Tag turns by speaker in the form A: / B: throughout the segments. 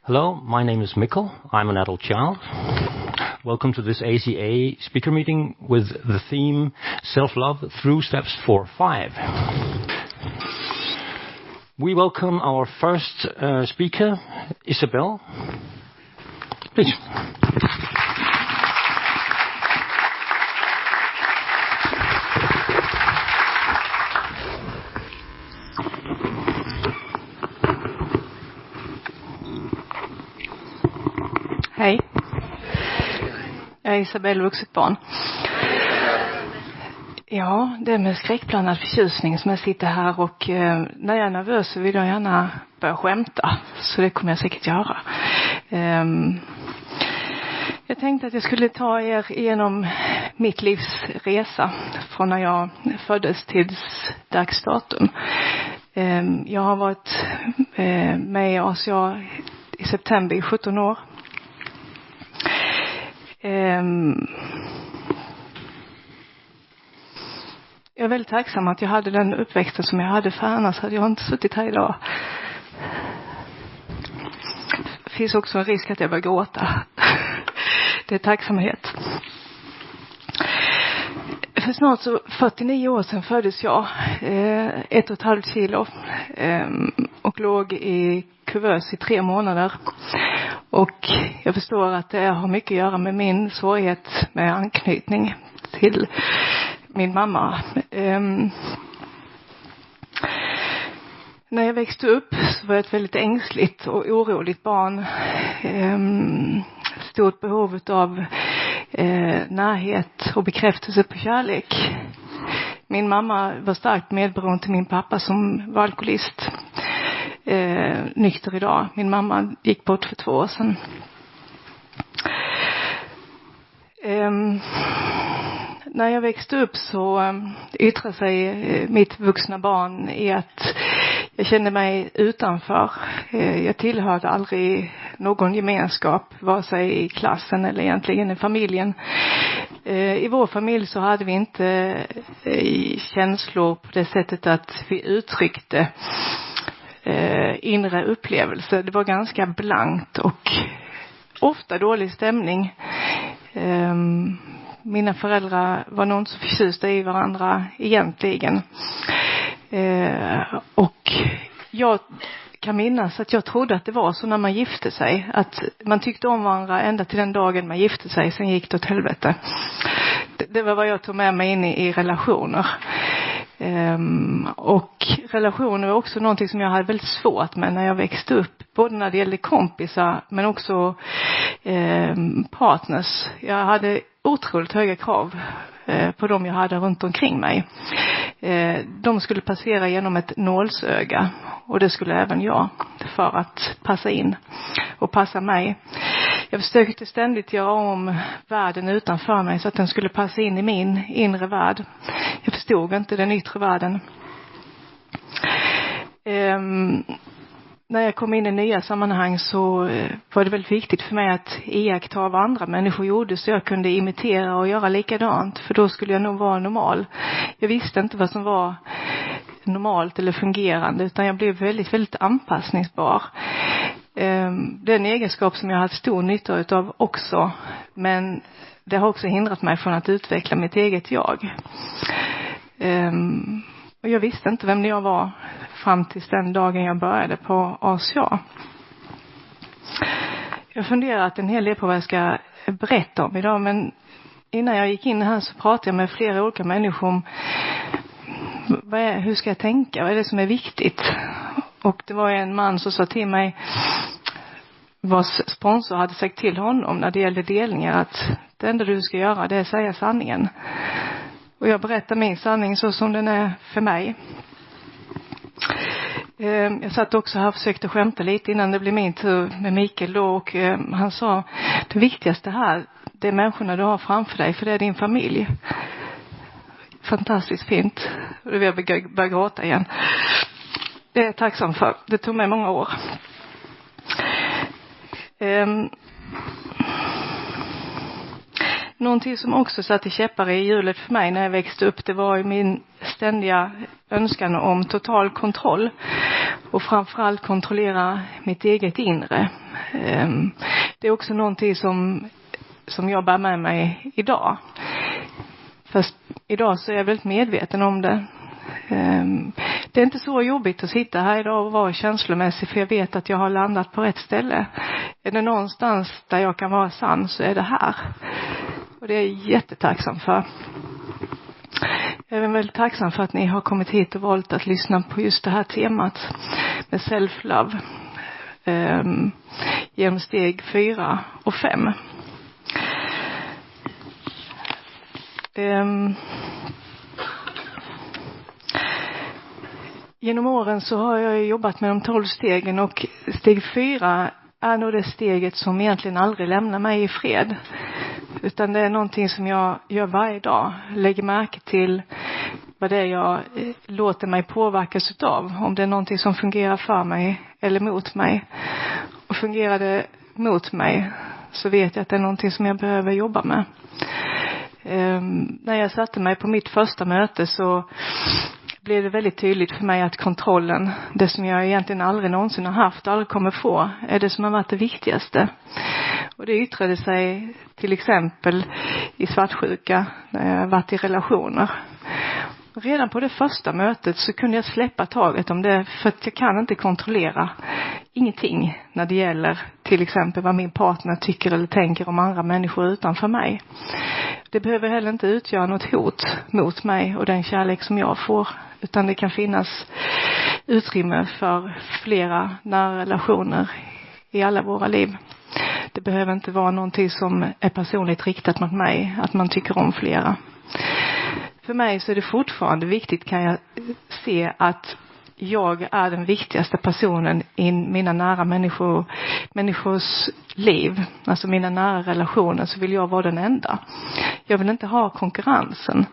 A: Hello, my name is Mikkel. I'm an adult child. Welcome to this ACA speaker meeting with the theme Self-Love Through Steps 4-5. We welcome our first speaker, Isabell. Please.
B: Hej. Jag är Isabell, vuxet barn. Ja, det är med skräckblandad förtjusning som jag sitter här och när jag är nervös så vill jag gärna börja skämta. Så det kommer jag säkert göra. Jag tänkte att jag skulle ta er igenom mitt livs resa från när jag föddes tills dags datum. Jag har varit med i ACA i september i 17 år. Jag är väldigt tacksam att jag hade den uppväxten som jag hade, för annars hade jag inte suttit här idag. Det finns också en risk att jag börjar gråta. Det är tacksamhet. För snart så 49 år sedan föddes jag, 1,5 kilo, och låg i kuvös i 3 månader. Och jag förstår att det har mycket att göra med min svårighet med anknytning till min mamma. När jag växte upp så var jag ett väldigt ängsligt och oroligt barn. Stort behov av närhet och bekräftelse på kärlek. Min mamma var starkt medberoende till min pappa som var alkoholist. Nykter idag. Min mamma gick bort för 2 år sedan. När jag växte upp så yttrade sig mitt vuxna barn i att jag kände mig utanför. Jag tillhörde aldrig någon gemenskap, vare sig i klassen eller egentligen i familjen. I vår familj så hade vi inte känslor på det sättet att vi uttryckte inre upplevelse. Det var ganska blankt och ofta dålig stämning. Mina föräldrar var nog inte så förtjusta i varandra egentligen. Och jag kan minnas att jag trodde att det var så när man gifte sig. Att man tyckte om varandra ända till den dagen man gifte sig. Sen gick det åt helvete. Det var vad jag tog med mig in i relationer. Och relationer var också någonting som jag hade väldigt svårt med när jag växte upp. Både när det gällde kompisar men också partners. Jag hade otroligt höga krav på dem jag hade runt omkring mig. De skulle passera genom ett nålsöga. Och det skulle även jag, för att passa in och passa mig. Jag försökte ständigt göra om världen utanför mig så att den skulle passa in i min inre värld. Jag förstod inte den yttre världen. När jag kom in i nya sammanhang så var det väldigt viktigt för mig att iaktta vad andra människor gjorde så jag kunde imitera och göra likadant. För då skulle jag nog vara normal. Jag visste inte vad som var normalt eller fungerande, utan jag blev väldigt, väldigt anpassningsbar. Det är en egenskap som jag har haft stor nytta utav också, men det har också hindrat mig från att utveckla mitt eget jag. Och jag visste inte vem jag var fram till den dagen jag började på ACA. Jag funderat en hel del på vad jag ska berätta om idag, men innan jag gick in här så pratade jag med flera olika människor om hur ska jag tänka, vad är det som är viktigt. Och det var en man som sa till mig, vars sponsor hade sagt till honom när det gällde delningar, att det enda du ska göra det är att säga sanningen. Och jag berättar min sanning så som den är för mig. Jag satt också här och försökte skämta lite innan det blev min tur med Mikael då, och han sa, det viktigaste här, det är människorna du har framför dig, för det är din familj. Fantastiskt fint. Och då vill jag börja gråta igen. Det är jag tacksam för. Det tog mig många år. Någonting som också satte käppar i hjulet för mig när jag växte upp, det var min ständiga önskan om total kontroll. Och framförallt kontrollera mitt eget inre. Det är också någonting som jag bär med mig idag. Fast idag så är jag väldigt medveten om det. Det är inte så jobbigt att sitta här idag och vara känslomässig, för jag vet att jag har landat på rätt ställe. Är det någonstans där jag kan vara sann, så är det här. Och det är jag jättetacksam för. Jag är väldigt tacksam för att ni har kommit hit och valt att lyssna på just det här temat med self-love genom steg 4 och 5. Genom åren så har jag jobbat med de 12 stegen, och steg 4 är nog det steget som egentligen aldrig lämnar mig i fred. Utan det är någonting som jag gör varje dag. Lägger märke till vad det är jag låter mig påverkas utav. Om det är någonting som fungerar för mig eller mot mig. Och fungerar det mot mig, så vet jag att det är någonting som jag behöver jobba med. När jag satte mig på mitt första möte så blev det väldigt tydligt för mig att kontrollen, det som jag egentligen aldrig någonsin har haft, aldrig kommer få, är det som har varit det viktigaste. Och det yttrade sig till exempel i svartsjuka när jag varit i relationer. Redan på det första mötet så kunde jag släppa taget om det, för att jag kan inte kontrollera ingenting när det gäller till exempel vad min partner tycker eller tänker om andra människor utanför mig. Det behöver heller inte utgöra något hot mot mig och den kärlek som jag får, utan det kan finnas utrymme för flera nära relationer i alla våra liv. Det behöver inte vara någonting som är personligt riktat mot mig, att man tycker om flera. För mig så är det fortfarande viktigt, kan jag se, att jag är den viktigaste personen i mina nära människors liv. Alltså mina nära relationer, så vill jag vara den enda. Jag vill inte ha konkurrensen.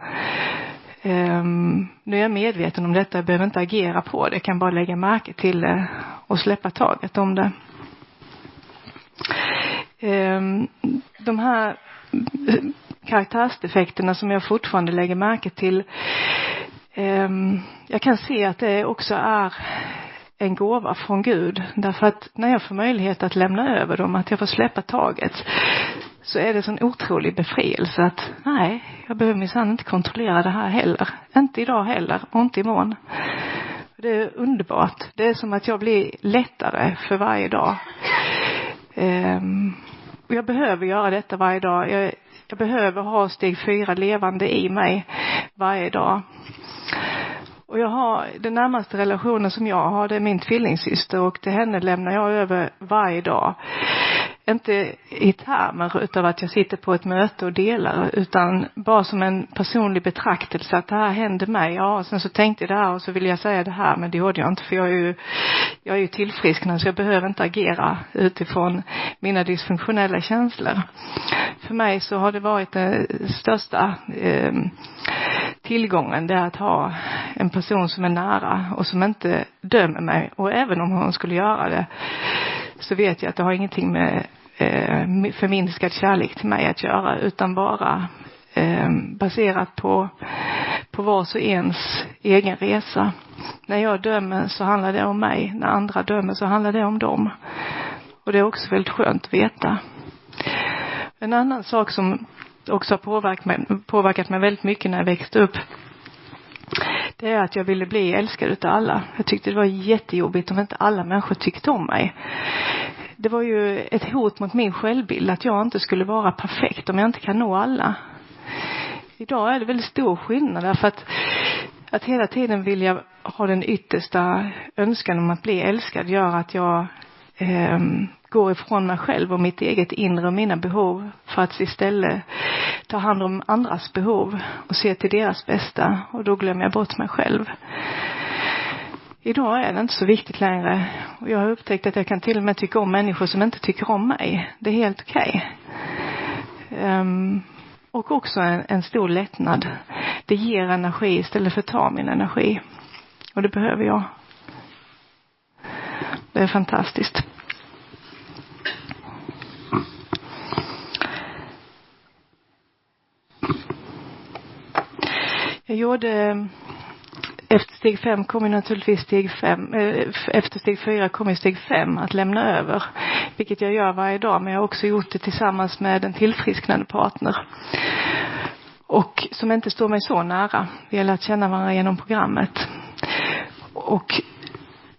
B: Nu är jag medveten om detta, jag behöver inte agera på det. Jag kan bara lägga märke till det och släppa taget om det. De här karaktärsdefekterna som jag fortfarande lägger märke till, jag kan se att det också är en gåva från Gud. Därför att när jag får möjlighet att lämna över dem, att jag får släppa taget, så är det sån otrolig befrielse att nej, jag behöver minsann inte kontrollera det här heller. Inte idag heller, och inte imorgon. Det är underbart. Det är som att jag blir lättare för varje dag. Och jag behöver göra detta varje dag. Jag behöver ha steg 4 levande i mig varje dag. Och jag har den närmaste relationen som jag har, det är min tvillingsyster, och till henne lämnar jag över varje dag. Inte i termer utav att jag sitter på ett möte och delar, utan bara som en personlig betraktelse att det här hände mig. Ja, sen så tänkte jag det här och så vill jag säga det här, men det gjorde jag inte, för jag är ju tillfrisknad, så jag behöver inte agera utifrån mina dysfunktionella känslor. För mig så har det varit den största tillgången, det är att ha en person som är nära och som inte dömer mig. Och även om hon skulle göra det, så vet jag att det har ingenting med förminskad kärlek till mig att göra, utan bara baserat på vars och ens egen resa. När jag dömer så handlar det om mig, när andra dömer så handlar det om dem. Och det är också väldigt skönt att veta. En annan sak som också har påverkat mig väldigt mycket när jag växte upp, det är att jag ville bli älskad utav alla. Jag tyckte det var jättejobbigt om inte alla människor tyckte om mig. Det var ju ett hot mot min självbild att jag inte skulle vara perfekt om jag inte kan nå alla. Idag är det väldigt stor skillnad, därför att hela tiden vill jag ha den yttersta önskan om att bli älskad, gör att jag går ifrån mig själv och mitt eget inre och mina behov, för att istället ta hand om andras behov och se till deras bästa, och då glömmer jag bort mig själv. Idag är det inte så viktigt längre, och jag har upptäckt att jag kan till och med tycka om människor som inte tycker om mig. Det är helt okej. Och också en stor lättnad. Det ger energi istället för att ta min energi, och det behöver jag. Det är fantastiskt. Jag gjorde efter steg 5 kommer naturligtvis steg 5. Efter steg 4 kommer steg 5 att lämna över. Vilket jag gör varje dag, men jag har också gjort det tillsammans med en tillfrisknande partner. Och som inte står mig så nära. Vi har lärt känna varandra genom programmet. Och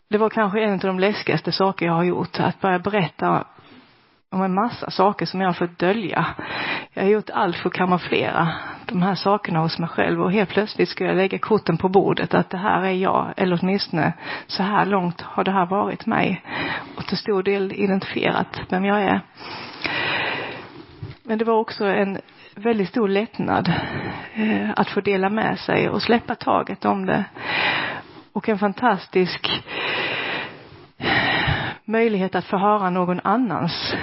B: det var kanske en av de läskigaste saker jag har gjort. Att börja berätta om en massa saker som jag har fått dölja. Jag har gjort allt för att kamouflera de här sakerna hos mig själv. Och helt plötsligt ska jag lägga korten på bordet. Att det här är jag. Eller åtminstone så här långt har det här varit mig. Och till stor del identifierat vem jag är. Men det var också en väldigt stor lättnad att få dela med sig och släppa taget om det. Och en fantastisk möjlighet att få höra någon annans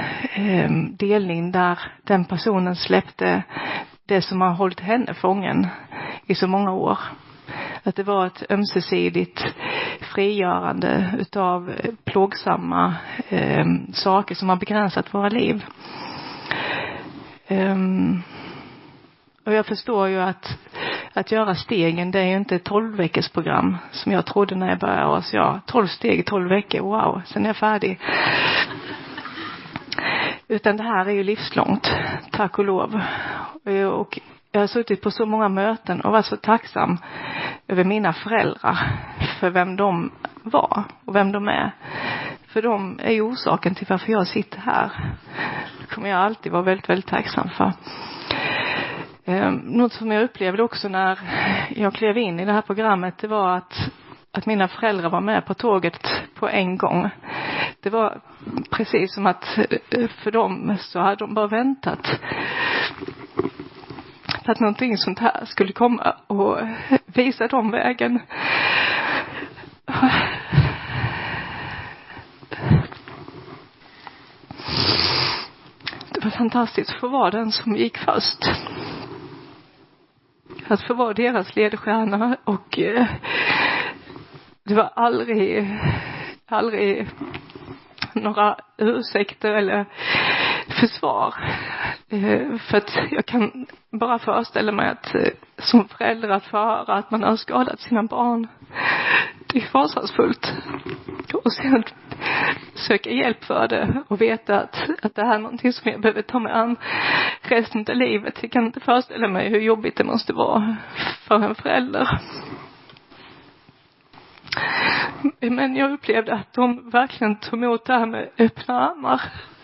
B: delning där den personen släppte det som har hållit henne fången i så många år. Att det var ett ömsesidigt frigörande utav plågsamma saker som har begränsat våra liv. Och jag förstår ju att göra stegen, det är ju inte ett 12-veckors program som jag trodde när jag började ACA. 12 steg, 12 veckor, wow, sen är jag färdig. Utan det här är ju livslångt, tack och lov. Och jag har suttit på så många möten och varit så tacksam över mina föräldrar. För vem de var och vem de är. För de är ju orsaken till varför jag sitter här. Det kommer jag alltid vara väldigt, väldigt tacksam för. Något som jag upplevde också när jag klev in i det här programmet, det var att mina föräldrar var med på tåget på en gång. Det var precis som att för dem så hade de bara väntat för att någonting sånt här skulle komma och visa dem vägen. Det var fantastiskt att få vara den som gick först. Att få vara deras ledstjärna och det var aldrig några ursäkter eller försvar. För att jag kan bara föreställa mig att som förälder att få höra att man har skadat sina barn. Det är fasansfullt. Och sen söka hjälp för det och veta att det här är någonting som jag behöver ta mig an resten av livet. Jag kan inte föreställa mig hur jobbigt det måste vara för en förälder. Men jag upplevde att de verkligen tog emot det här med öppna armar.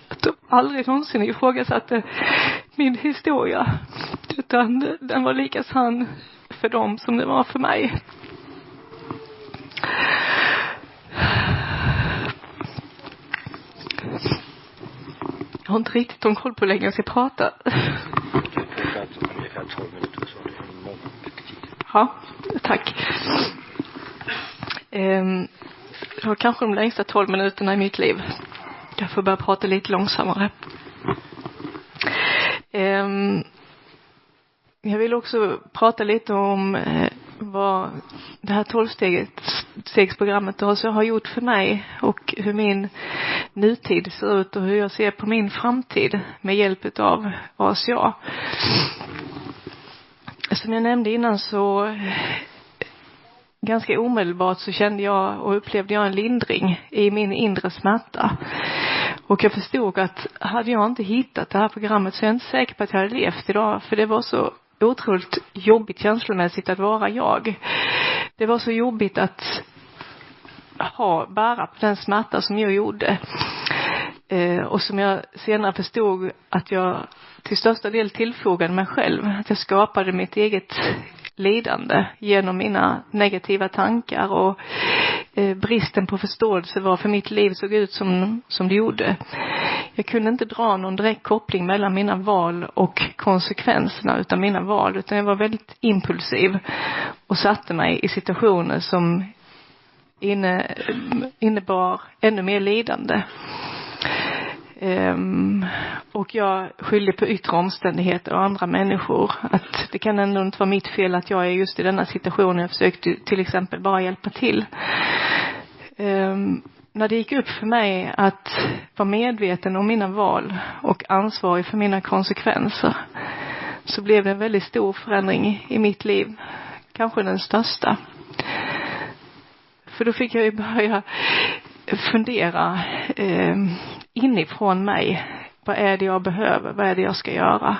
B: Att de aldrig någonsin ifrågasatte min historia. Utan den var lika sann för dem som det var för mig. Jag har inte riktigt om koll på hur länge jag ska prata.
C: Ungefär 12 minuter så det är lång tid.
B: Ja, tack. Det var kanske de längsta 12 minuterna i mitt liv. Jag får börja prata lite långsammare. Jag vill också prata lite om vad det här 12-stegsprogrammet har gjort för mig och hur min nutid ser ut och hur jag ser på min framtid med hjälp av ACA. Som jag nämnde innan så ganska omedelbart så kände jag och upplevde jag en lindring i min inre smärta. Och jag förstod att hade jag inte hittat det här programmet så är jag inte säker på att jag hade levt idag. För det var så otroligt jobbigt känslomässigt att vara jag. Det var så jobbigt att bära på den smärta som jag gjorde. Och som jag senare förstod att jag till största del tillfogade mig själv. Att jag skapade mitt eget lidande genom mina negativa tankar och bristen på förståelse varför mitt liv såg ut som det gjorde. Jag kunde inte dra någon direkt koppling mellan mina val och konsekvenserna utav mina val, utan jag var väldigt impulsiv och satte mig i situationer som innebar ännu mer lidande. Och jag skyller på yttre omständigheter och andra människor. Att det kan ändå inte vara mitt fel att jag är just i denna situation. Jag försökte till exempel bara hjälpa till. När det gick upp för mig att vara medveten om mina val och ansvarig för mina konsekvenser, så blev det en väldigt stor förändring i mitt liv. Kanske den största. För då fick jag ju börja fundera inifrån mig. Vad är det jag behöver? Vad är det jag ska göra?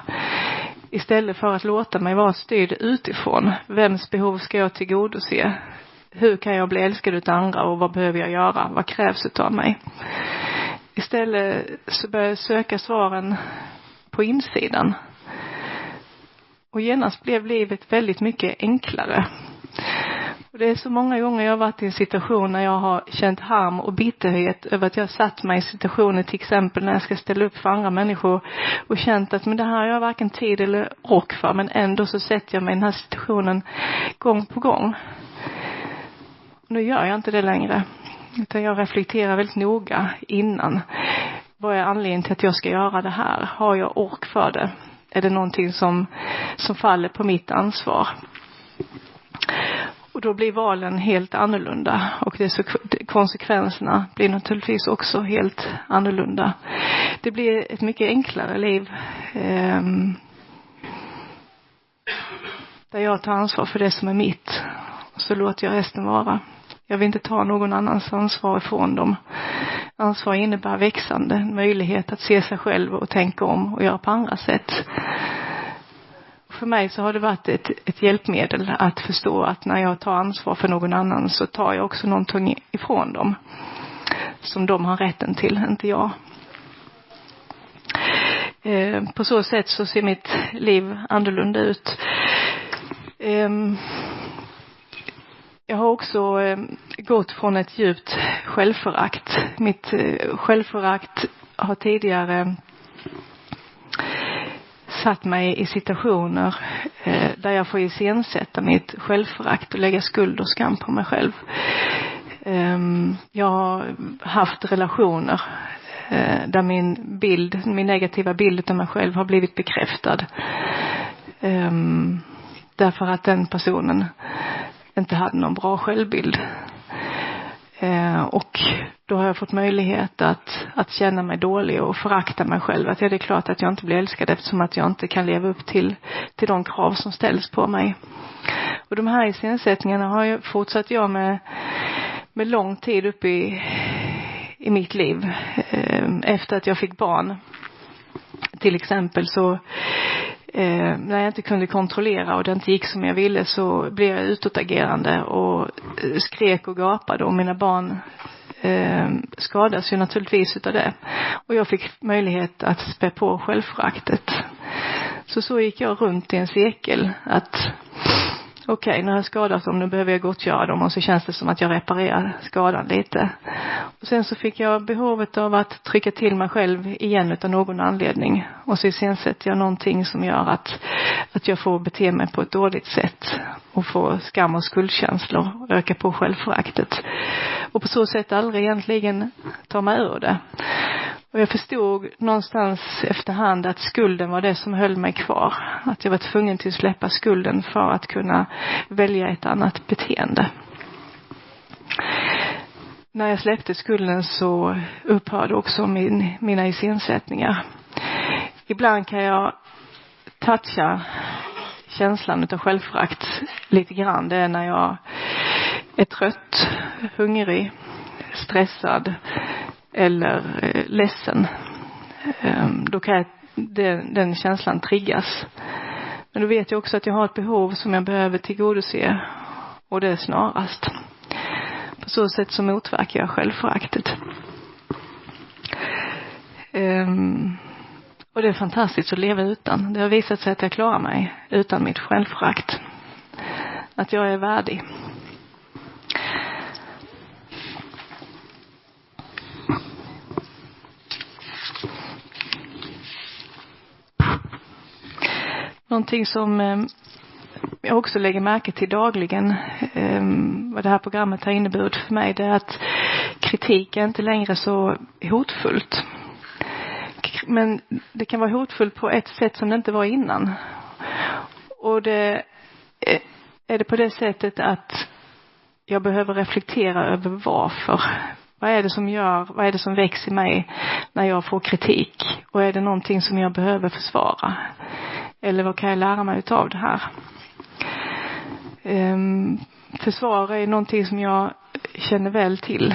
B: Istället för att låta mig vara styrd utifrån. Vems behov ska jag tillgodose? Hur kan jag bli älskad utav andra och vad behöver jag göra? Vad krävs utav mig? Istället så började jag söka svaren på insidan. Och genast blev livet väldigt mycket enklare. Och det är så många gånger jag har varit i en situation när jag har känt harm och bitterhet över att jag har satt mig i situationer, till exempel när jag ska ställa upp för andra människor, och känt att men det här har jag varken tid eller ork för, men ändå så sätter jag mig i den här situationen gång på gång. Nu gör jag inte det längre, utan jag reflekterar väldigt noga innan. Vad är anledningen till att jag ska göra det här? Har jag ork för det? Är det någonting som faller på mitt ansvar? Och då blir valen helt annorlunda. Och konsekvenserna blir naturligtvis också helt annorlunda. Det blir ett mycket enklare liv. Där jag tar ansvar för det som är mitt. Och så låter jag resten vara. Jag vill inte ta någon annans ansvar ifrån dem. Ansvar innebär växande. Möjlighet att se sig själv och tänka om och göra på andra sätt. För mig så har det varit ett hjälpmedel att förstå att när jag tar ansvar för någon annan så tar jag också någonting ifrån dem. Som de har rätten till, inte jag. På så sätt så ser mitt liv annorlunda ut. Jag har också gått från ett djupt självförakt. Mitt självförakt har tidigare satt mig i situationer där jag får iscensätta mitt självförakt och lägga skuld och skam på mig själv. Jag har haft relationer där min negativa bild av mig själv har blivit bekräftad. Därför att den personen inte hade någon bra självbild. Och då har jag fått möjlighet att känna mig dålig och förakta mig själv. Att det är klart att jag inte blir älskad eftersom att jag inte kan leva upp till de krav som ställs på mig. Och de här iscensättningarna har jag fortsatt med lång tid upp i mitt liv. Efter att jag fick barn. Till exempel så när jag inte kunde kontrollera och det inte gick som jag ville så blev jag utåtagerande och skrek och gapade, och mina barn skadas ju naturligtvis utav det. Och jag fick möjlighet att spä på självföraktet. Så gick jag runt i en cirkel att okej, nu har jag skadat dem, nu behöver jag gottgöra dem, och så känns det som att jag reparerar skadan lite. Och sen så fick jag behovet av att trycka till mig själv igen utan någon anledning. Och så sen sätter jag någonting som gör att jag får bete mig på ett dåligt sätt och få skam och skuldkänslor och öka på självföraktet. Och på så sätt aldrig egentligen ta mig ur det. Och jag förstod någonstans efterhand att skulden var det som höll mig kvar. Att jag var tvungen till att släppa skulden för att kunna välja ett annat beteende. När jag släppte skulden så upphörde också mina iscensättningar. Ibland kan jag toucha känslan utav självförakt lite grann. Det är när jag är trött, hungrig, stressad eller ledsen. Då kan den känslan triggas. Men då vet jag också att jag har ett behov som jag behöver tillgodose, och det är snarast. På så sätt så motverkar jag självföraktet. Och det är fantastiskt att leva utan. Det har visat sig att jag klarar mig utan mitt självförakt. Att jag är värdig. Någonting som jag också lägger märke till dagligen, vad det här programmet har inneburit för mig, det är att kritik är inte längre så hotfullt. Men det kan vara hotfullt på ett sätt som det inte var innan. Och det är det på det sättet att jag behöver reflektera över varför. Vad är det som växer i mig när jag får kritik? Och är det någonting som jag behöver försvara? Eller vad kan jag lära mig utav det här? Försvar är någonting som jag känner väl till.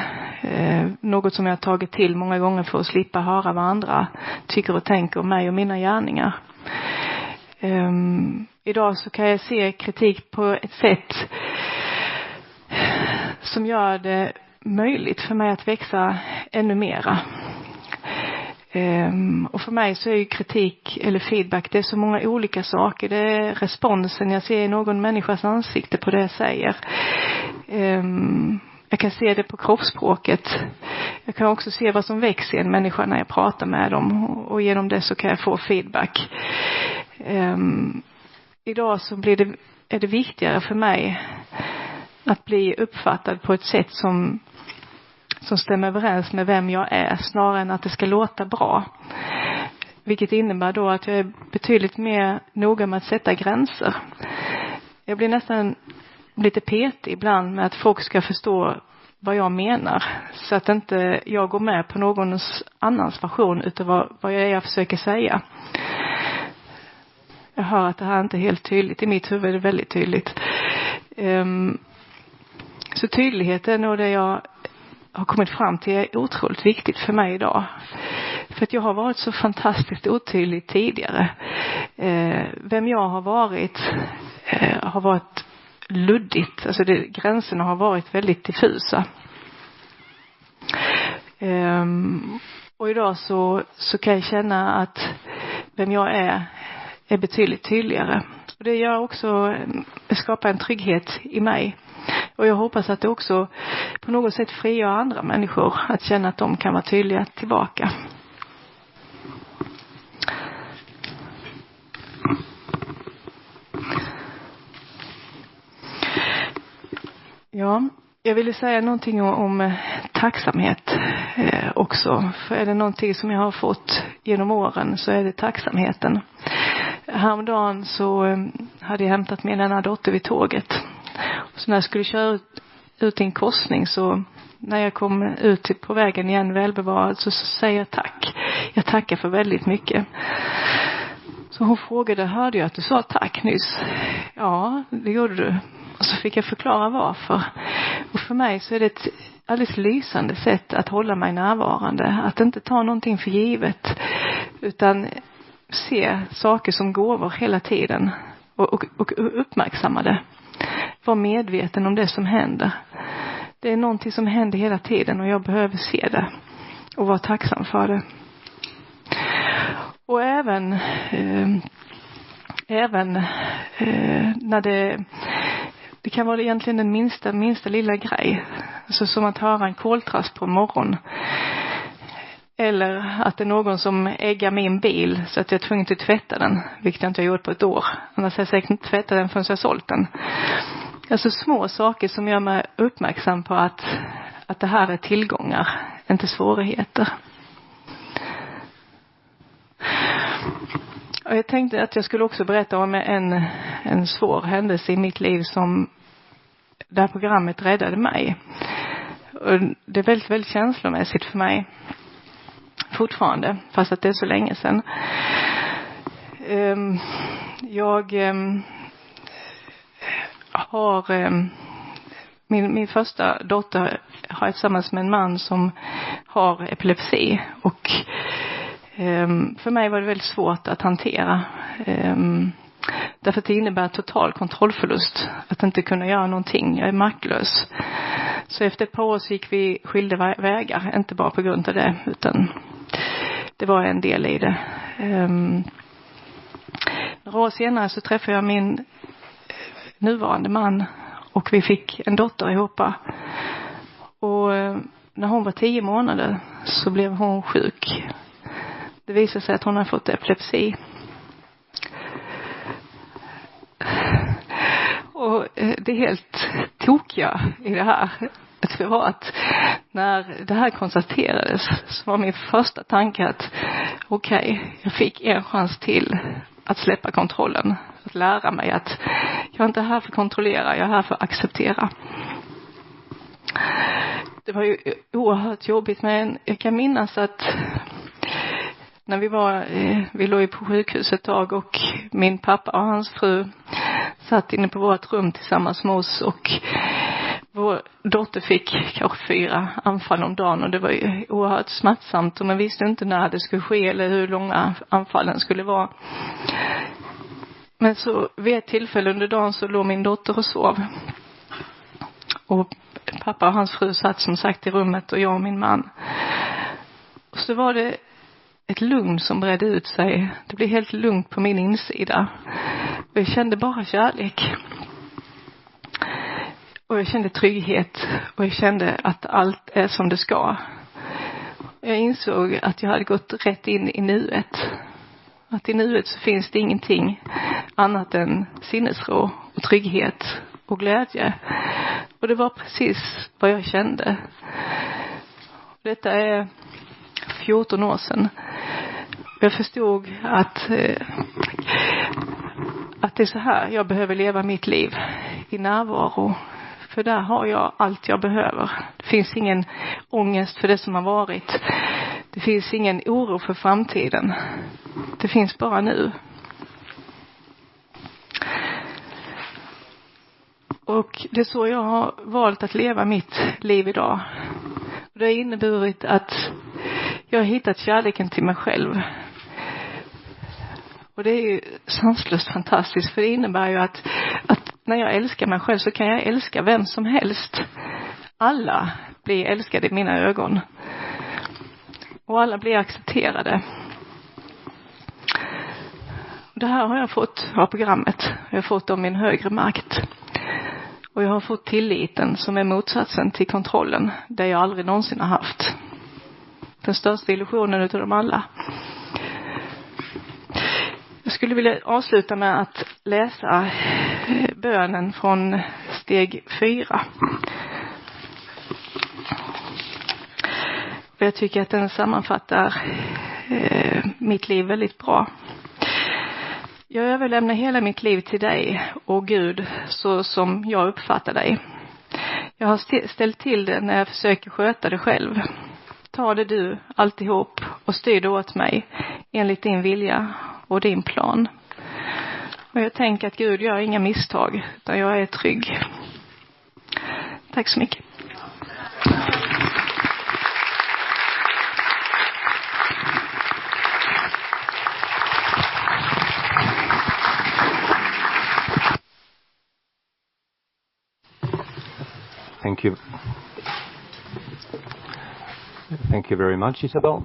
B: Något som jag har tagit till många gånger för att slippa höra vad andra tycker och tänker om mig och mina gärningar. Idag så kan jag se kritik på ett sätt som gör det möjligt för mig att växa ännu mera. Och för mig så är ju kritik eller feedback, det är så många olika saker. Det är responsen jag ser i någon människas ansikte på det jag säger. Jag kan se det på kroppsspråket. Jag kan också se vad som växer i en människa när jag pratar med dem. Och genom det så kan jag få feedback. Idag så är det viktigare för mig att bli uppfattad på ett sätt som stämmer överens med vem jag är, snarare än att det ska låta bra. Vilket innebär då att jag är betydligt mer noga med att sätta gränser. Jag blir nästan lite petig ibland med att folk ska förstå vad jag menar. Så att inte jag går med på någons annans version utav vad jag försöker säga. Jag hör att det här inte är helt tydligt. I mitt huvud är det väldigt tydligt. Så tydlighet är nog det jag har kommit fram till är otroligt viktigt för mig idag. För att jag har varit så fantastiskt otydlig tidigare. Vem jag har varit luddigt. Alltså gränserna har varit väldigt diffusa. Och idag så kan jag känna att vem jag är betydligt tydligare. Och det gör också, skapar en trygghet i mig. Och jag hoppas att det också på något sätt frigör andra människor att känna att de kan vara tydliga tillbaka. Ja, jag ville säga någonting om tacksamhet också. För är det någonting som jag har fått genom åren så är det tacksamheten. Häromdagen så hade jag hämtat min ena dotter vid tåget. Så när jag skulle köra ut i en korsning så när jag kom ut på vägen igen välbevarad så säger jag tack. Jag tackar för väldigt mycket. Så hon frågade, hörde jag att du sa tack nyss? Ja, det gjorde du. Och så fick jag förklara varför. Och för mig så är det ett alldeles lysande sätt att hålla mig närvarande. Att inte ta någonting för givet. Utan se saker som gåvor hela tiden. Och uppmärksamma det. Var medveten om det som händer. Det är någonting som händer hela tiden och jag behöver se det. Och vara tacksam för det. Och även när det kan vara egentligen den minsta lilla grej. Alltså som att höra en koltrast på morgon. Eller att det är någon som äggar min bil så att jag är tvungen att tvätta den. Vilket jag inte har gjort på ett år. Annars har jag säkert inte tvättat den förrän jag sålt den. Alltså små saker som gör mig uppmärksam på att det här är tillgångar. Inte svårigheter. Och jag tänkte att jag skulle också berätta om en svår händelse i mitt liv som det här programmet räddade mig. Och det är väldigt, väldigt känslomässigt för mig. Fortfarande, fast att det är så länge sedan. Jag har min första dotter har tillsammans med en man som har epilepsi. Och för mig var det väldigt svårt att hantera. Därför att det innebär total kontrollförlust. Att inte kunna göra någonting. Jag är maktlös. Så efter ett par år så gick vi skilda vägar. Inte bara på grund av det. Utan det var en del i det. Några år senare så träffade jag min nuvarande man. Och vi fick en dotter ihop. Och när hon var 10 månader så blev hon sjuk. Det visade sig att hon har fått epilepsi. Och det är helt tokiga i det här. Det var att när det här konstaterades så var min första tanke att okej, jag fick en chans till att släppa kontrollen. Att lära mig att jag är inte här för att kontrollera, jag är här för att acceptera. Det var ju oerhört jobbigt, men jag kan minnas att när vi låg på sjukhus ett tag och min pappa och hans fru satt inne på vårt rum tillsammans med oss och vår dotter fick kanske 4 anfall om dagen och det var ju oerhört smärtsamt och man visste inte när det skulle ske eller hur långa anfallen skulle vara. Men så vid ett tillfälle under dagen så låg min dotter och sov. Och pappa och hans fru satt som sagt i rummet och jag och min man. Och så var det ett lugn som bredde ut sig. Det blev helt lugnt på min insida. Och jag kände bara kärlek. Och jag kände trygghet. Och jag kände att allt är som det ska. Jag insåg att jag hade gått rätt in i nuet. Att i nuet så finns det ingenting annat än sinnesro och trygghet och glädje. Och det var precis vad jag kände. Detta är 14 år sedan. Jag förstod att det är så här jag behöver leva mitt liv i närvaro. För där har jag allt jag behöver. Det finns ingen ångest för det som har varit. Det finns ingen oro för framtiden. Det finns bara nu. Och det är så jag har valt att leva mitt liv idag. Det har inneburit att jag har hittat kärleken till mig själv. Och det är ju sanslöst fantastiskt. För det innebär ju att när jag älskar mig själv så kan jag älska vem som helst. Alla blir älskade i mina ögon. Och alla blir accepterade. Det här har jag fått av programmet. Jag har fått av min högre makt. Och jag har fått tilliten som är motsatsen till kontrollen. Det jag aldrig någonsin har haft. Den största illusionen utav dem alla. Jag skulle vilja avsluta med att läsa bönen från steg 4. Jag tycker att den sammanfattar mitt liv väldigt bra. Jag överlämnar hela mitt liv till dig, och Gud, så som jag uppfattar dig. Jag har ställt till det när jag försöker sköta det själv. Ta det du alltihop och styr det åt mig enligt din vilja och din plan. Och jag tänker att Gud gör inga misstag, utan jag är trygg. Tack så mycket.
A: Thank you. Thank you very much, Isabell.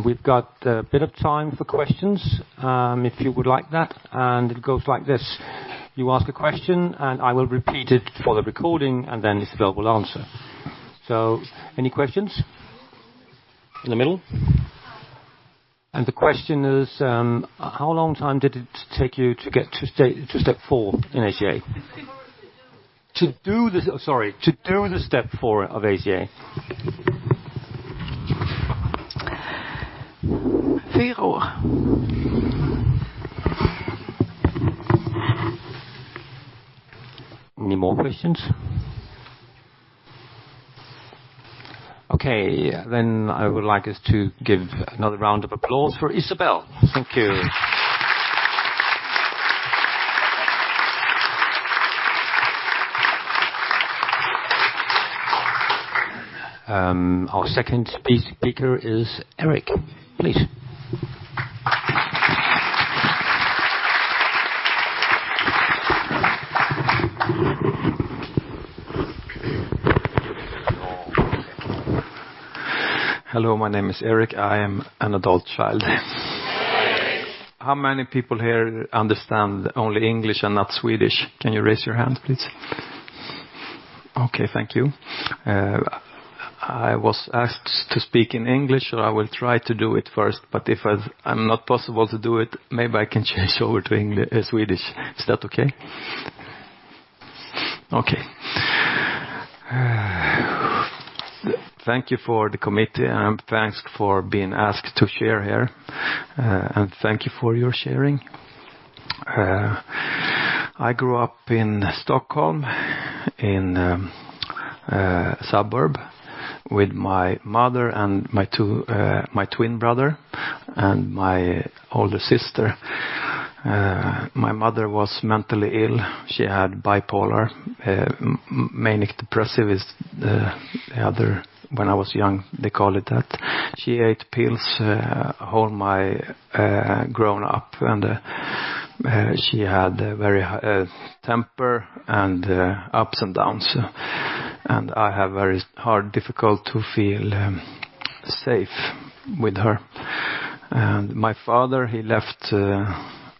A: We've got a bit of time for questions, if you would like that. And it goes like this. You ask a question, and I will repeat it for the recording, and then Isabell will answer. So, any questions? In the middle? And the question is, how long time did it take you to get to step 4 in ACA? To do the step 4 of ACA.
B: 4 år.
A: Any more questions? Okay, then I would like us to give another round of applause for Isabell. Thank you. Our second speaker is Eric. Please.
D: Hello, my name is Eric. I am an adult child. How many people here understand only English and not Swedish? Can you raise your hand, please? Okay, thank you. I was asked to speak in English, so I will try to do it first. But if I'm not possible to do it, maybe I can change over to English, Swedish. Is that okay? Okay. Thank you for the committee, and thanks for being asked to share here. And thank you for your sharing. I grew up in Stockholm, in a suburb, with my mother and my twin brother and my older sister. My mother was mentally ill. She had bipolar. Manic depressive is the other. When I was young, they call it that. She ate pills all my grown up, and she had a very temper and ups and downs. And I have very difficult to feel safe with her. And my father, he left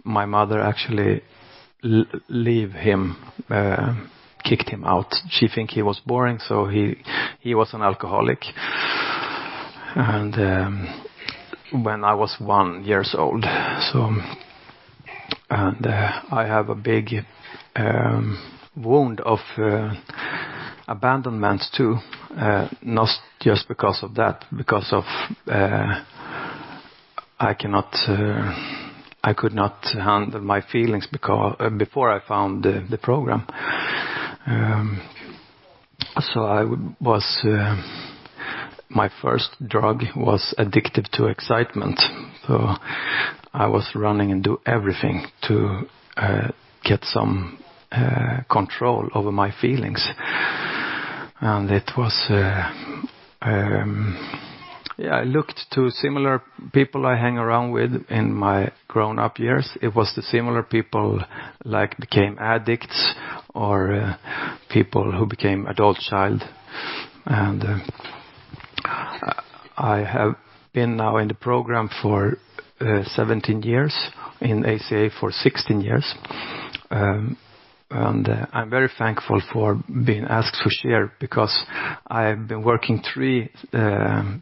D: my mother actually leave him, kicked him out. She think he was boring, so he was an alcoholic. And when I was 1 year old, I have a big wound of abandonment too, not just because of that, because of I could not handle my feelings before I found the program. My first drug was addictive to excitement. So I was running and do everything to get some control over my feelings. And it was, I looked to similar people I hang around with in my grown-up years. It was the similar people like became addicts or people who became adult child. And I have been now in the program for 17 years, in ACA for 16 years. And I'm very thankful for being asked to share, because I've been working 3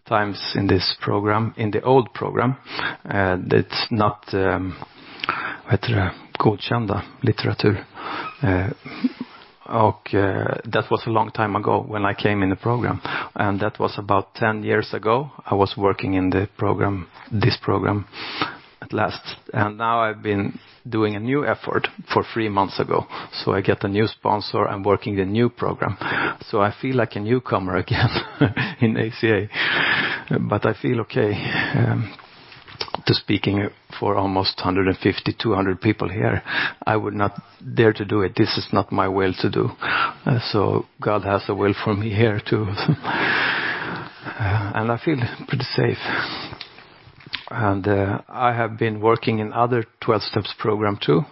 D: times in this program, in the old program. That's not godkända litteratur. That was a long time ago when I came in the program. And that was about 10 years ago. I was working in the program, this program at last. And now I've been doing a new effort for 3 months ago. So I get a new sponsor. I'm working the new program. So I feel like a newcomer again in ACA. But I feel okay. To speaking for almost 150, 200 people here, I would not dare to do it. This is not my will to do. So God has a will for me here too. And I feel pretty safe. And I have been working in other 12 steps program too.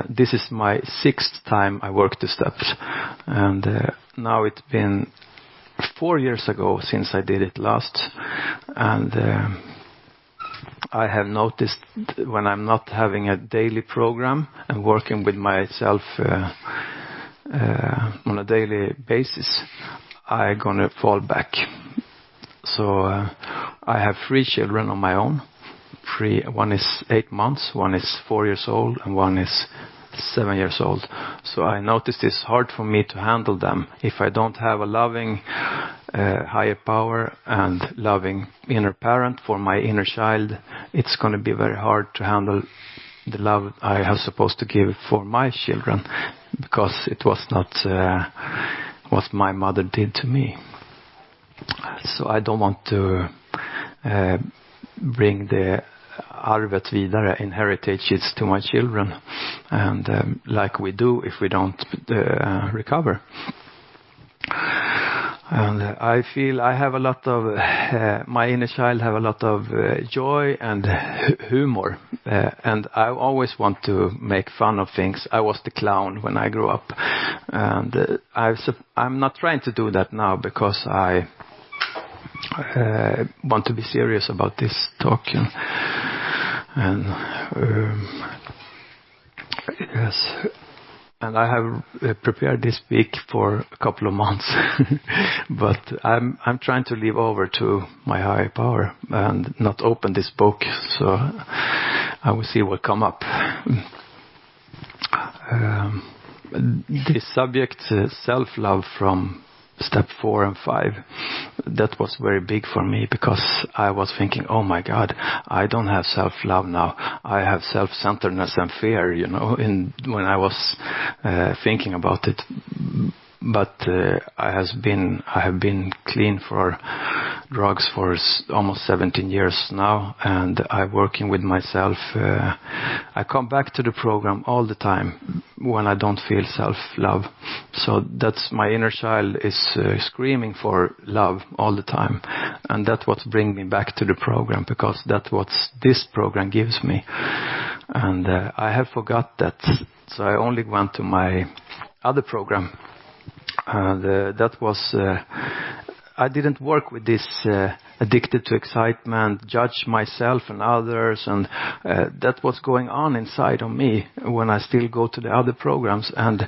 D: This is my 6th time I worked the steps. And now it's been 4 years ago since I did it last. And I have noticed when I'm not having a daily program and working with myself on a daily basis, I'm going to fall back. So I have 3 children on my own. 3, one is 8 months, one is 4 years old, and one is 7 years old. So I noticed it's hard for me to handle them. If I don't have a loving higher power and loving inner parent for my inner child, it's going to be very hard to handle the love I have supposed to give for my children, because it was not what my mother did to me. So I don't want to bring the arvet vidare, inheritages to my children, and like we do if we don't recover. And I feel I have a lot of, my inner child have a lot of joy and humor. And I always want to make fun of things. I was the clown when I grew up. And I'm not trying to do that now, because I want to be serious about this talk. And yes. And I have prepared this speak for a couple of months, but I'm trying to leave over to my higher power and not open this book. So I will see what come up. This subject, self-love from step 4 and 5, that was very big for me, because I was thinking, oh my God, I don't have self-love now. I have self-centeredness and fear, when I was thinking about it. but I have been clean for drugs for almost 17 years now, and I'm working with myself. I come back to the program all the time when I don't feel self-love. So that's my inner child is screaming for love all the time, and that's what brings me back to the program, because that's what this program gives me. And I have forgot that, so I only went to my other program, and that was I didn't work with this addicted to excitement, judge myself and others, and that was going on inside of me when I still go to the other programs, and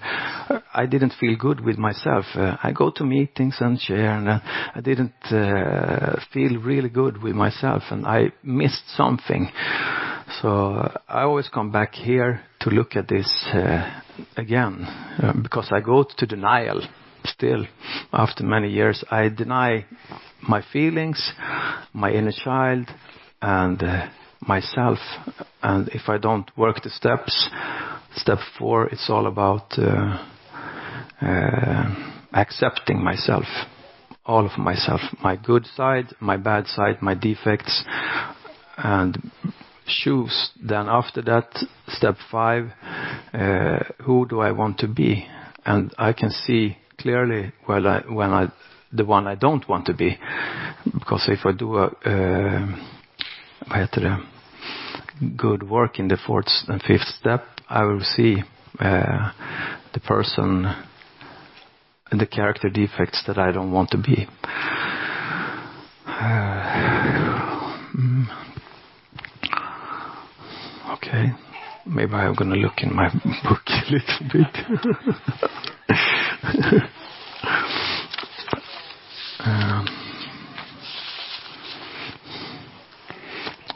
D: I didn't feel good with myself. I go to meetings and share, and I didn't feel really good with myself, and I missed something. So I always come back here to look at this again, because I go to denial. Still, after many years, I deny my feelings, my inner child, and myself. And if I don't work the steps, step 4, it's all about accepting myself, all of myself, my good side, my bad side, my defects, and choose. Then after that, step 5, who do I want to be? And I can see clearly the one I don't want to be, because if I do a good work in the 4th and 5th step, I will see the person and the character defects that I don't want to be. Okay, maybe I'm going to look in my book a little bit.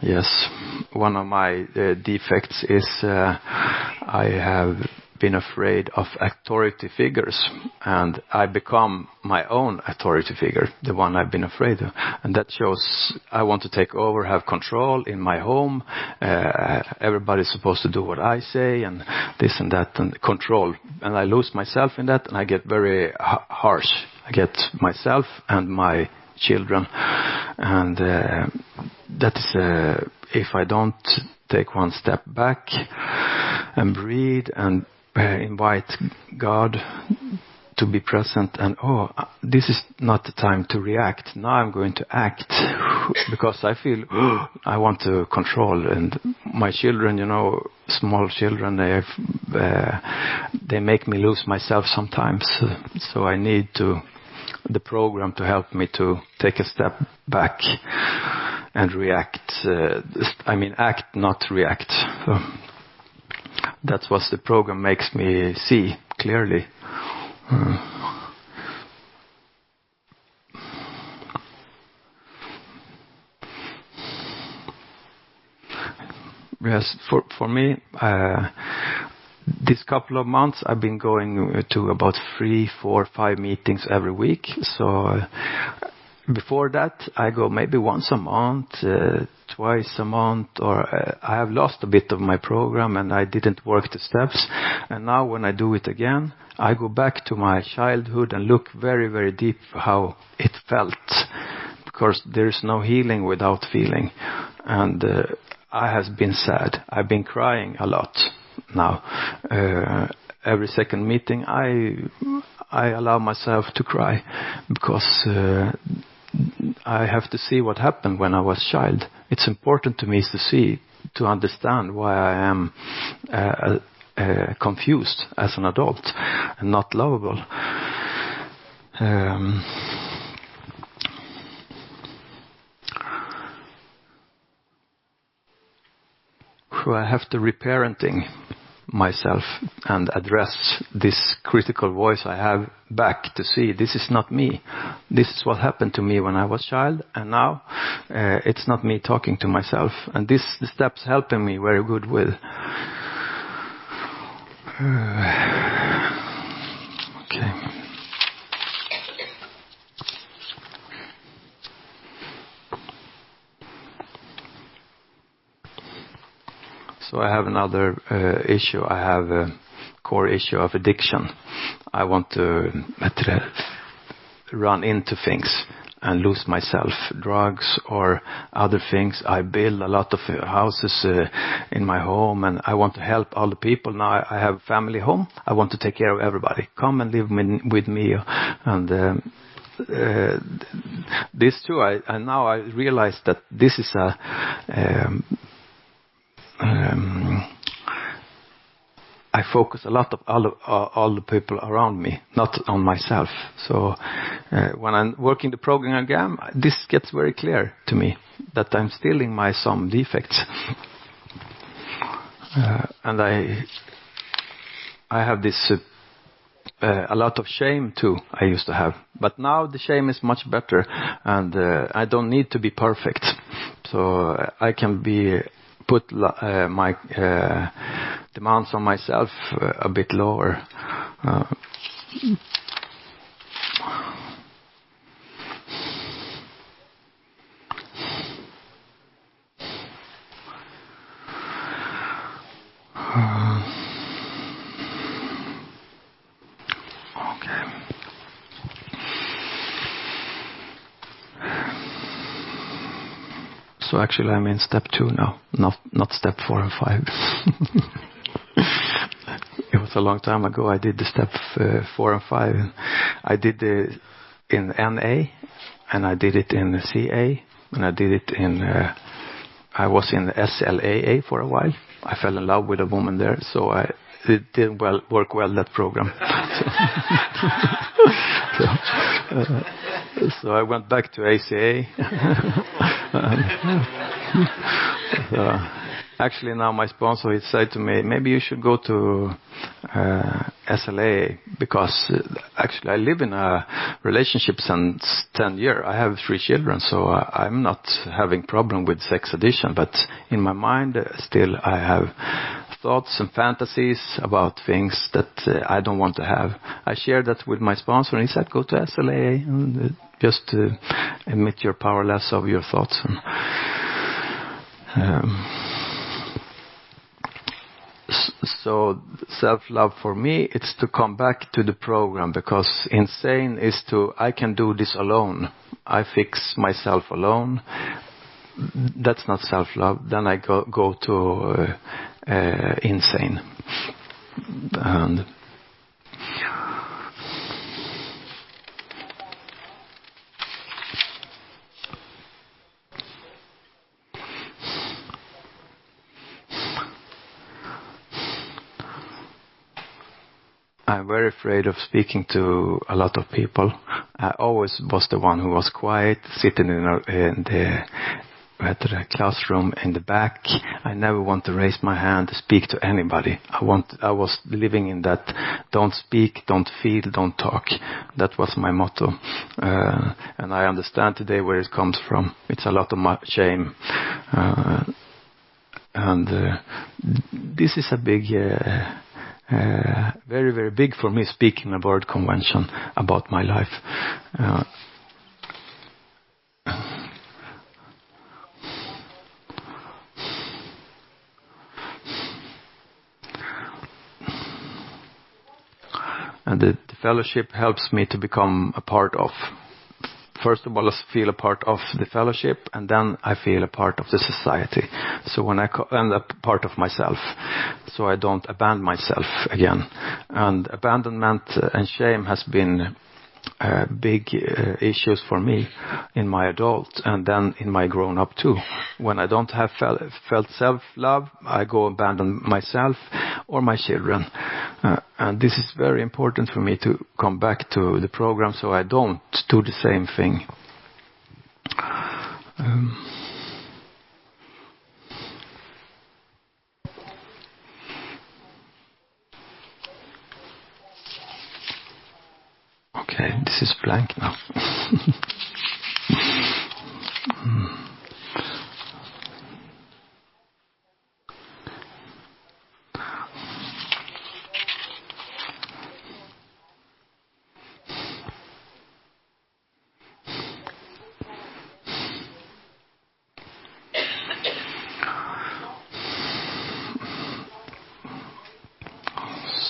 D: Yes, one of my defects is I have been afraid of authority figures, and I become my own authority figure, the one I've been afraid of. And that shows I want to take over, have control in my home. Everybody's supposed to do what I say, and this and that, and control. And I lose myself in that, and I get very harsh. I get myself and my children. And that is, if I don't take one step back and breathe and invite God to be present, and this is not the time to react. Now I'm going to act, because I feel I want to control. And my children, small children, they make me lose myself sometimes. So I need the program to help me to take a step back and react. Act, not react. So that's what the program makes me see clearly. Yes, for me, this couple of months I've been going to about 3, 4, 5 meetings every week. So before that, I go maybe once a month, twice a month, or I have lost a bit of my program and I didn't work the steps. And now when I do it again, I go back to my childhood and look very, very deep how it felt. Because there is no healing without feeling. And I have been sad. I've been crying a lot now. Every second meeting, I allow myself to cry, because I have to see what happened when I was a child. It's important to me to understand why I am confused as an adult and not lovable. So I have to reparenting myself and address this critical voice I have back to see this is not me. This is what happened to me when I was a child, and now it's not me talking to myself. And the steps helping me very good with. Okay. So I have another issue. I have core issue of addiction. I want to run into things and lose myself, drugs or other things. I build a lot of houses in my home, and I want to help all the people. Now I have a family home. I want to take care of everybody. Come and live with me. And this too, and now I realize that this is I focus a lot of all the people around me, not on myself. So when I'm working the program again, this gets very clear to me that I'm still in my some defects, and I have this a lot of shame too. I used to have, but now the shame is much better, and I don't need to be perfect, so I can put my demands on myself a bit lower. So actually I'm in step 2 now, not step 4 and 5. It was a long time ago I did the step 4 and 5. I did it in NA, and I did it in CA, and I did it in, I was in SLAA for a while. I fell in love with a woman there, so it didn't work well, that program. So I went back to ACA. Actually, now my sponsor, he said to me, maybe you should go to SLA, because actually I live in a relationship since 10 years. I have 3 children, so I'm not having problem with sex addiction, but in my mind still I have thoughts and fantasies about things that I don't want to have. I shared that with my sponsor, and he said, go to SLA and just admit you're powerless of your thoughts. So self-love for me, it's to come back to the program, because insane is I can do this alone. I fix myself alone. That's not self-love. Then I go to insane. And I'm very afraid of speaking to a lot of people. I always was the one who was quiet, sitting in the classroom in the back. I never want to raise my hand to speak to anybody. I was living in that don't speak, don't feel, don't talk. That was my motto. And I understand today where it comes from. It's a lot of shame. And this is a big... very, very big for me, speaking a word convention about my life. And the fellowship helps me to become a part of. First of all, I feel a part of the fellowship, and then I feel a part of the society. So when and a part of myself, so I don't abandon myself again. And abandonment and shame has been big issues for me in my adult, and then in my grown up too. When I don't have felt self-love, I go abandon myself or my children. And this is very important for me to come back to the program, so I don't do the same thing. Okay, this is blank now.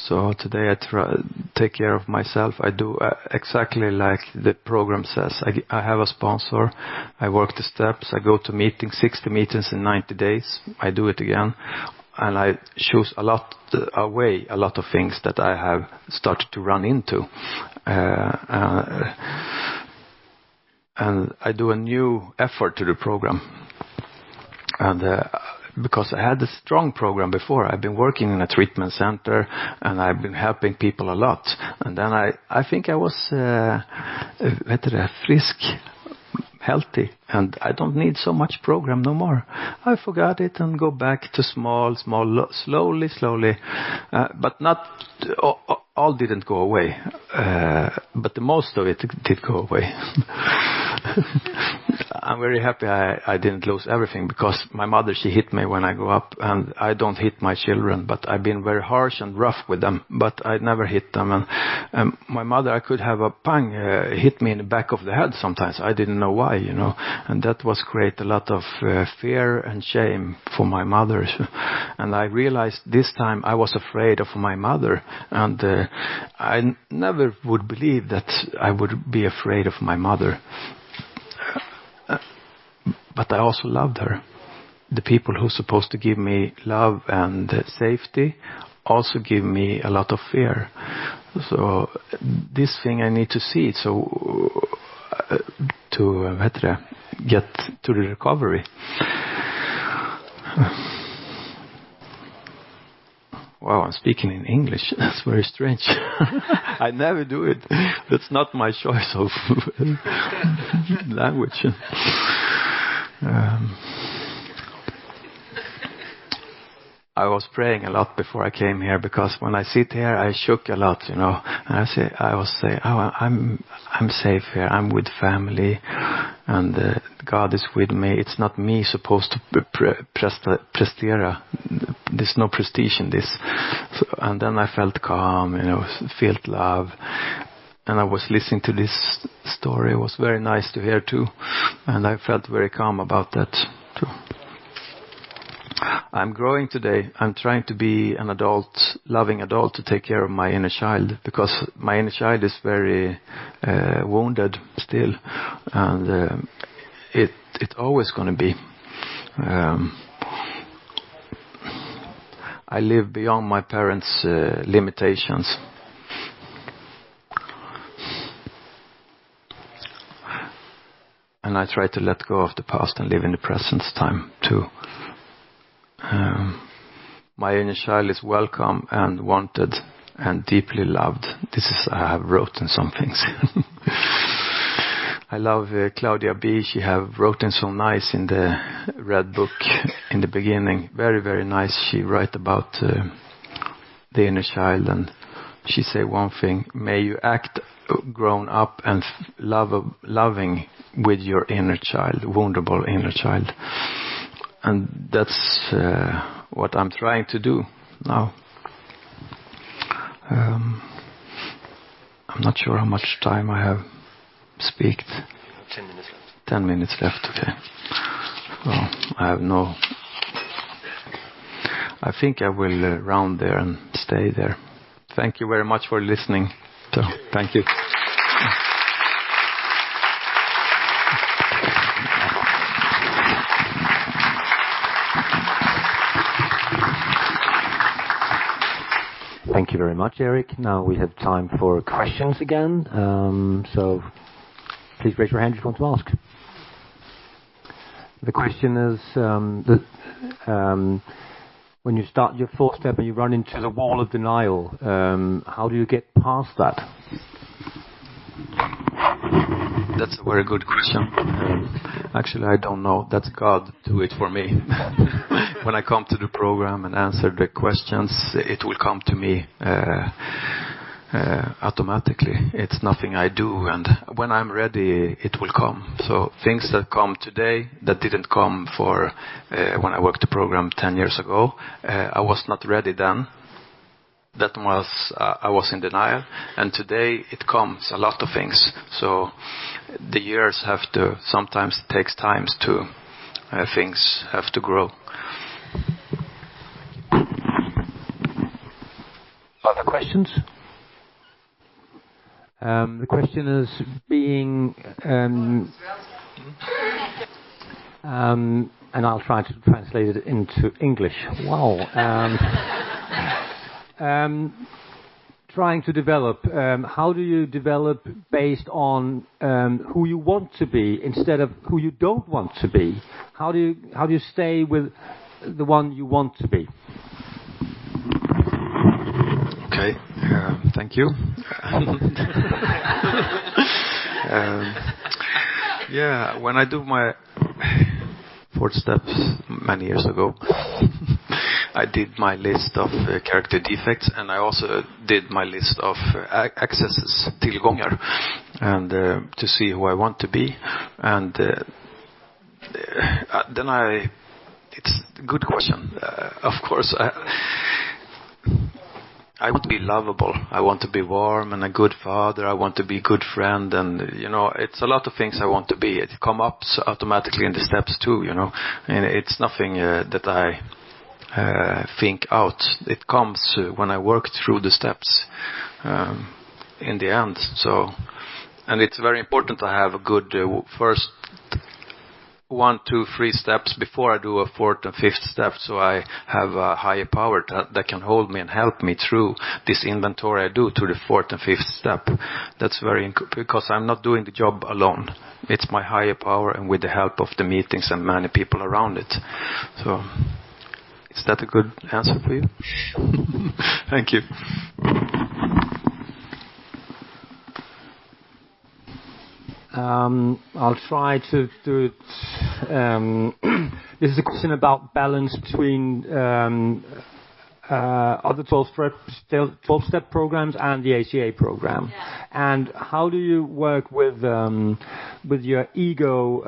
D: So today I take care of myself. I do exactly like the program says. I have a sponsor. I work the steps. I go to meetings, 60 meetings in 90 days. I do it again. And I choose a lot of things that I have started to run into. And I do a new effort to the program. And because I had a strong program before, I've been working in a treatment center and I've been helping people a lot. And then I think I was frisk, healthy, and I don't need so much program no more. I forgot it and go back to small, slowly. But not all didn't go away. But the most of it did go away. I'm very happy I didn't lose everything, because my mother, she hit me when I grew up, and I don't hit my children, but I've been very harsh and rough with them, but I never hit them. And my mother, I could have a pang hit me in the back of the head sometimes. I didn't know why, and that was create a lot of fear and shame for my mother. And I realized this time I was afraid of my mother, and I never would believe that I would be afraid of my mother. But I also loved her. The people who are supposed to give me love and safety also give me a lot of fear. So this thing I need to see, so to get to the recovery. Wow, I'm speaking in English. That's very strange. I never do it. That's not my choice of language. I was praying a lot before I came here, because when I sit here, I shook a lot, And I was saying, I'm safe here. I'm with family, and God is with me. It's not me supposed to prestera. There's no prestige in this. And then I felt calm, felt love. And I was listening to this story. It was very nice to hear too. And I felt very calm about that too. I'm growing today. I'm trying to be an adult, loving adult, to take care of my inner child, because my inner child is very wounded still. And it's always going to be. I live beyond my parents' limitations. And I try to let go of the past and live in the present time too. My inner child is welcome and wanted and deeply loved. This is, I have written some things. I love Claudia B. She have written so nice in the red book in the beginning. Very, very nice. She write about the inner child, and she say one thing: may you act grown up and loving with your inner child, woundable inner child. And that's what I'm trying to do now. I'm not sure how much time I have speak.
C: 10 minutes left.
D: 10 minutes left, okay. Well, I think I will round there and stay there. Thank you very much for listening. So, thank you.
A: Thank you very much, Eric. Now we have time for questions again. So please raise your hand if you want to ask. The question is, when you start your fourth step and you run into the wall of denial, how do you get past that?
D: That's a very good question. Actually, I don't know. That's God do it for me. When I come to the program and answer the questions, it will come to me automatically. It's nothing I do, and when I'm ready, it will come. So things that come today that didn't come for when I worked the program 10 years ago, I was not ready then. That was I was in denial, and today it comes a lot of things. So the years have to, sometimes it takes time to things have to grow.
A: Other questions? The question is being, and I'll try to translate it into English. Wow. Trying to develop. How do you develop based on who you want to be instead of who you don't want to be? How do you stay with the one you want to be?
D: Okay, thank you. Yeah, when I do my 4 steps many years ago, I did my list of character defects, and I also did my list of accesses, tillgångar, and to see who I want to be. And then it's a good question. Of course, I want to be lovable. I want to be warm and a good father. I want to be a good friend. And, it's a lot of things I want to be. It comes up automatically in the steps too, And it's nothing that I think out. It comes when I work through the steps in the end. So, and it's very important to have a good first 1, 2, 3 steps before I do a 4th and 5th step, so I have a higher power that can hold me and help me through this inventory I do to the 4th and 5th step. That's because I'm not doing the job alone. It's my higher power and with the help of the meetings and many people around it. So, is that a good answer for you? Thank you.
A: I'll try to do it. This is a question about balance between other 12-step programs and the ACA program. Yeah. And how do you work with your ego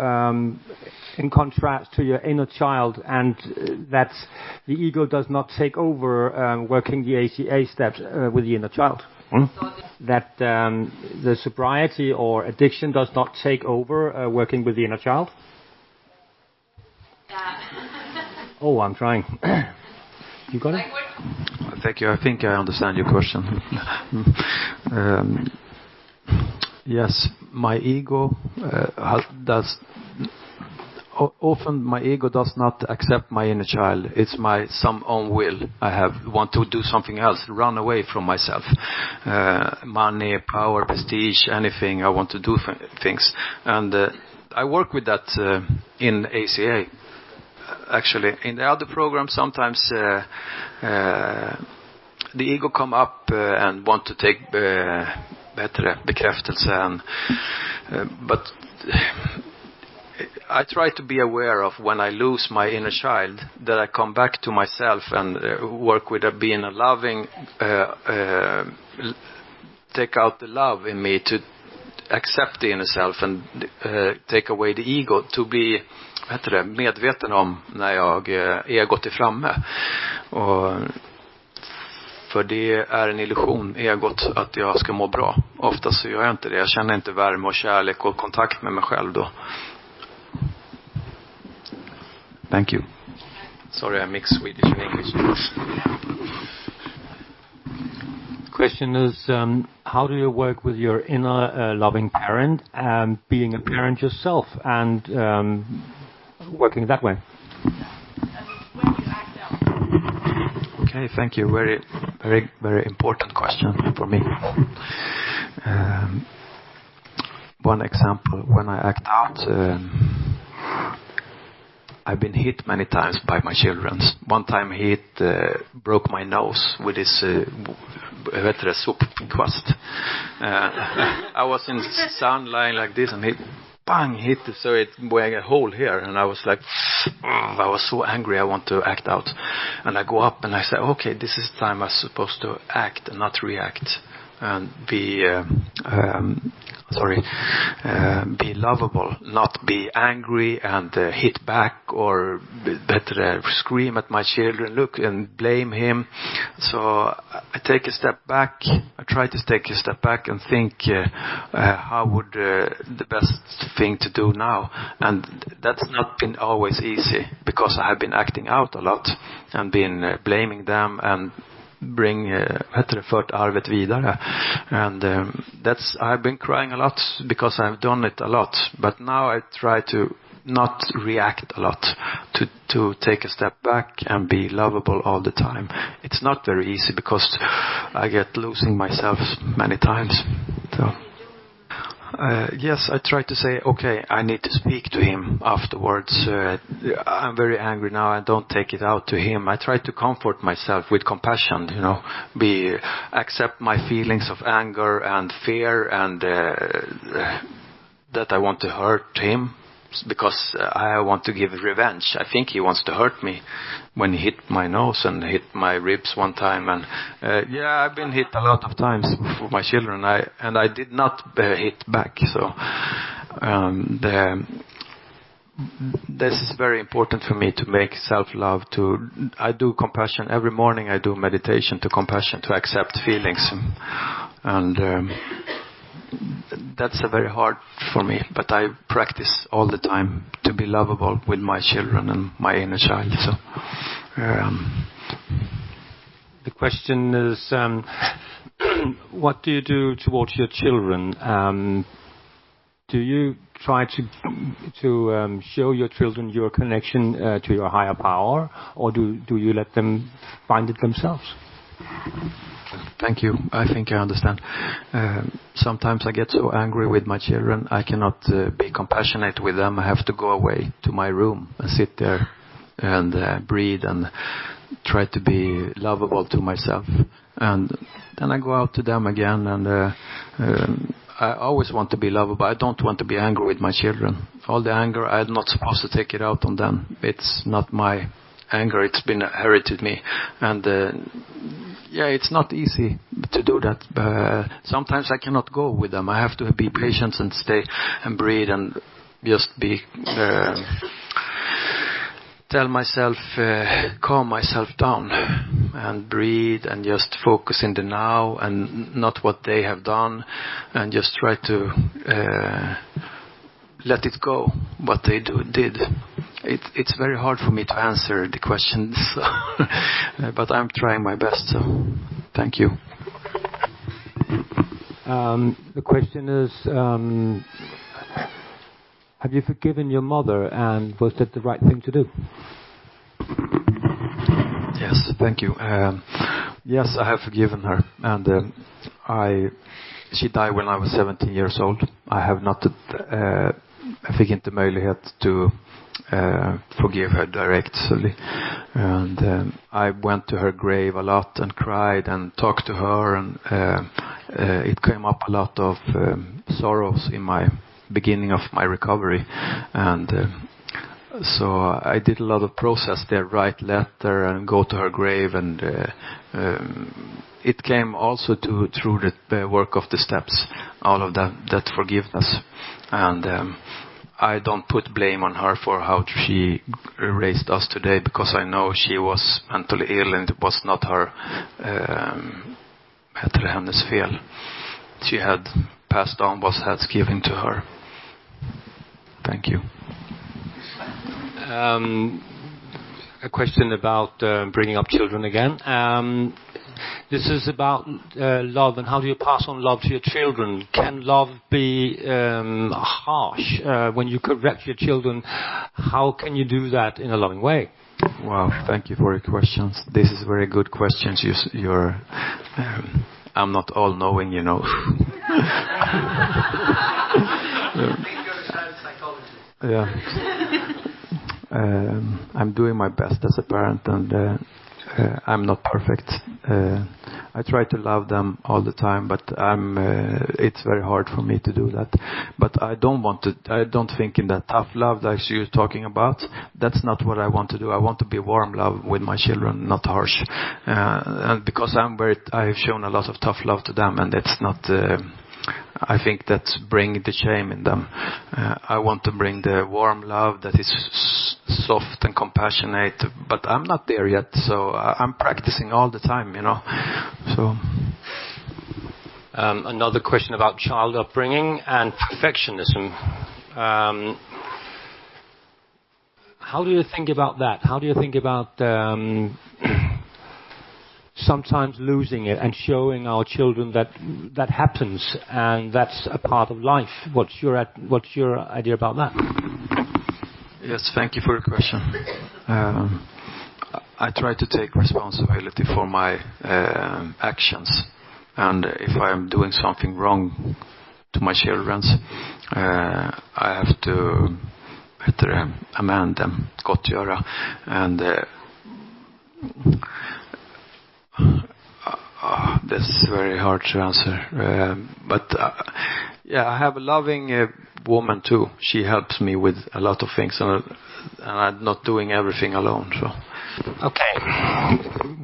A: in contrast to your inner child, and that the ego does not take over working the ACA steps with the inner child? That the sobriety or addiction does not take over working with the inner child? Oh, I'm trying. You got it?
D: Thank you. I think I understand your question. Yes, my ego often my ego does not accept my inner child. It's my some own will. I want to do something else, run away from myself. Money, power, prestige, anything. I want to do things. And I work with that in ACA. Actually, in the other programs, sometimes the ego come up and want to take bättre bekräftelse. But I try to be aware of when I lose my inner child, that I come back to myself and work with being a loving, take out the love in me to accept the inner self and take away the ego, to be medveten om när egot är framme. Och för det är en illusion, egot, att jag ska må bra. Oftast så gör jag inte det. Jag känner inte värme och kärlek och kontakt med mig själv då. Thank you. Sorry, I mix Swedish and English.
A: Question is, how do you work with your inner loving parent, being a parent yourself, and working that way?
D: Okay, thank you. Very, very, very important question for me. One example, when I act out, I've been hit many times by my children. One time he broke my nose with his sopkvast. I was in the sun lying like this, and he bang hit it, so it made a hole here, and I was like, I was so angry. I want to act out, and I go up and I say, okay, this is the time I'm supposed to act and not react, and be lovable, not be angry and hit back, or better scream at my children, look and blame him. So I take a step back. I try to take a step back and think how would the best thing to do now. And that's not been always easy, because I have been acting out a lot and been blaming them and bring fört arvet vidare. And I've been crying a lot because I've done it a lot, but now I try to not react a lot, to take a step back and be lovable all the time. It's not very easy because I get losing myself many times. So yes, I try to say, okay, I need to speak to him afterwards. I'm very angry now. I don't take it out to him. I try to comfort myself with compassion, accept my feelings of anger and fear, and that I want to hurt him because I want to give revenge. I think he wants to hurt me when he hit my nose and hit my ribs one time. And I've been hit a lot of times for my children. I did not hit back. So this is very important for me to make self-love. I do compassion every morning. I do meditation to compassion, to accept feelings, and that's very hard for me, but I practice all the time to be lovable with my children and my inner child. So
A: the question is, what do you do towards your children? Do you try to show your children your connection to your higher power, or do you let them find it themselves?
D: Thank you. I think I understand. Sometimes I get so angry with my children, I cannot be compassionate with them. I have to go away to my room and sit there and breathe and try to be lovable to myself. And then I go out to them again, and I always want to be lovable. I don't want to be angry with my children. All the anger, I'm not supposed to take it out on them. It's not my anger. It's been inherited me. And it's not easy to do that. Sometimes I cannot go with them. I have to be patient and stay and breathe and just be tell myself, calm myself down and breathe and just focus in the now and not what they have done, and just try to let it go what they did. It's very hard for me to answer the questions, but I'm trying my best. So, thank you.
A: The question is, have you forgiven your mother, and was that the right thing to do?
D: Yes, thank you. Yes, I have forgiven her, and she died when I was 17 years old. I have not, jag fick inte möjlighet to forgive her directly, and I went to her grave a lot and cried and talked to her, and it came up a lot of sorrows in my beginning of my recovery, and so I did a lot of process there, write letter and go to her grave, and it came also through the work of the steps, all of that forgiveness, and I don't put blame on her for how she raised us today, because I know she was mentally ill and it was not her hennes fel. She had passed on what had given to her. Thank you.
A: A question about bringing up children again. This is about love, and how do you pass on love to your children? Can love be harsh when you correct your children? How can you do that in a loving way?
D: Wow, thank you for your questions. This is very good questions. You're I'm not all-knowing, you know. Yeah. I'm doing my best as a parent, and I'm not perfect. I try to love them all the time, but it's very hard for me to do that. But I don't think in that tough love that you're talking about. That's not what I want to do. I want to be warm love with my children, not harsh. And because I've shown a lot of tough love to them, and it's not, I think that's bring the shame in them. I want to bring the warm love that is soft and compassionate, but I'm not there yet, so I'm practicing all the time, you know. So
A: another question about child upbringing and perfectionism. How do you think about that? How do you think about sometimes losing it and showing our children that happens and that's a part of life. What's your idea about that?
D: Yes, thank you for your question. I try to take responsibility for my actions, and if I am doing something wrong to my children, I have to amend them, gottgöra, and that's very hard to answer. But I have a loving woman too. She helps me with a lot of things, and I'm not doing everything alone. So.
A: Okay,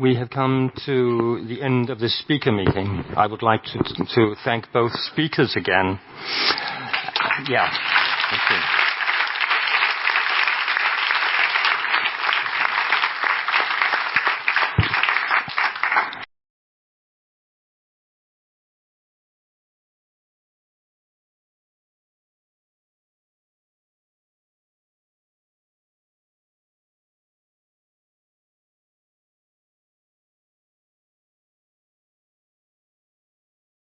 A: we have come to the end of this speaker meeting. I would like to thank both speakers again. Yeah, thank you.